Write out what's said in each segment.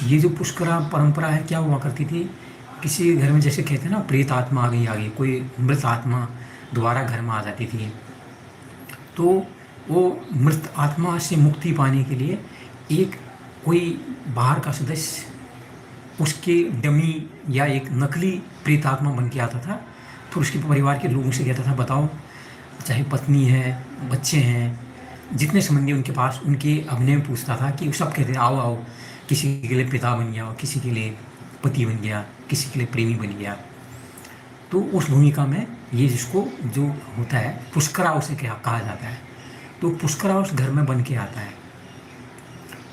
ये जो पुष्करा परंपरा है क्या हुआ करती थी, किसी घर में जैसे कहते हैं ना प्रेत आत्मा आ गई, कोई मृत आत्मा दोबारा घर में आ जाती थी, तो वो मृत आत्मा से मुक्ति पाने के लिए एक कोई बाहर का सदस्य उसके डमी या एक नकली प्रेत आत्मा बन के आता था। फिर उसके परिवार के लोगों से कहता था बताओ, चाहे पत्नी है, बच्चे हैं, जितने संबंधी उनके पास, उनके अभिनय में पूछता था कि सब कहते थे आओ आओ, किसी के लिए पिता बन गया, किसी के लिए पति बन गया, किसी के लिए प्रेमी बन गया। तो उस भूमिका में ये जिसको जो होता है पुष्करा उसे क्या कहा जाता है, तो पुष्करा उस घर में बन के आता है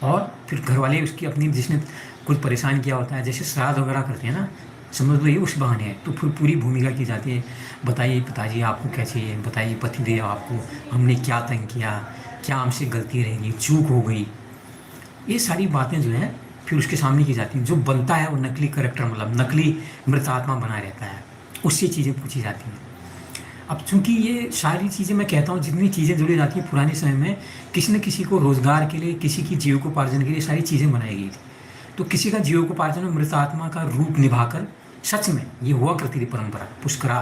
और फिर घर वाले उसकी अपनी जिसने कुछ परेशान किया होता है, जैसे श्राद्ध वगैरह करते हैं ना, समझ लो ये उस बहाने है। तो फिर पूरी भूमिका की जाती है, बताइए पिताजी आपको क्या चाहिए, बताइए पतिदेव आपको हमने क्या तंग किया, क्या हमसे गलती रह गई, चूक हो गई, ये सारी बातें जो हैं फिर उसके सामने की जाती हैं। जो बनता है वो नकली करेक्टर, मतलब नकली मृत आत्मा बना रहता है, उससे चीज़ें पूछी जाती हैं। अब चूंकि ये सारी चीज़ें मैं कहता हूँ, जितनी चीज़ें जुड़ी जाती हैं पुराने समय में, किसी न किसी को रोज़गार के लिए, किसी की जीविकोपार्जन के लिए सारी चीज़ें बनाई गई थी। तो किसी का जीविकोपार्जन में मृत आत्मा का रूप निभाकर सच में ये हुआ करती थी परंपरा, पुष्करा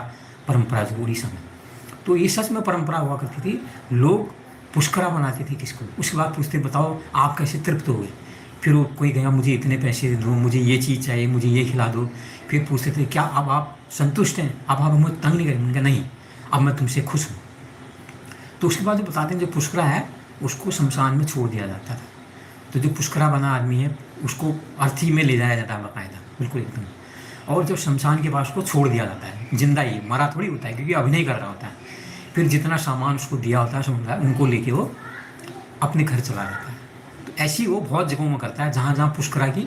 परंपरा जो उड़ीसा में, तो ये सच में परंपरा हुआ करती थी। लोग पुष्करा बनाते थे किसको, उसके बाद पूछते बताओ आप कैसे तृप्त हो गए, फिर वो कोई गया मुझे इतने पैसे दो, मुझे ये चीज़ चाहिए, मुझे ये खिला दो, फिर पूछते थे क्या अब आप संतुष्ट हैं, अब आप मुझे तंग नहीं करेंगे, नहीं अब मैं तुमसे खुश हूँ। तो उसके बाद जो बताते हैं जो पुष्करा है उसको शमशान में छोड़ दिया जाता था। तो जो पुष्करा बना आदमी है उसको अर्थी में ले जाया जाता है बाकायदा, बिल्कुल एकदम, और जब शमशान के पास उसको छोड़ दिया जाता है, जिंदा ही, मरा थोड़ी होता है क्योंकि अभिनय कर रहा होता है। फिर जितना सामान उसको दिया होता है समुदाय, उनको लेके वो अपने घर चला जाता है। तो ऐसी वो बहुत जगहों में करता है जहाँ जहाँ पुष्करा की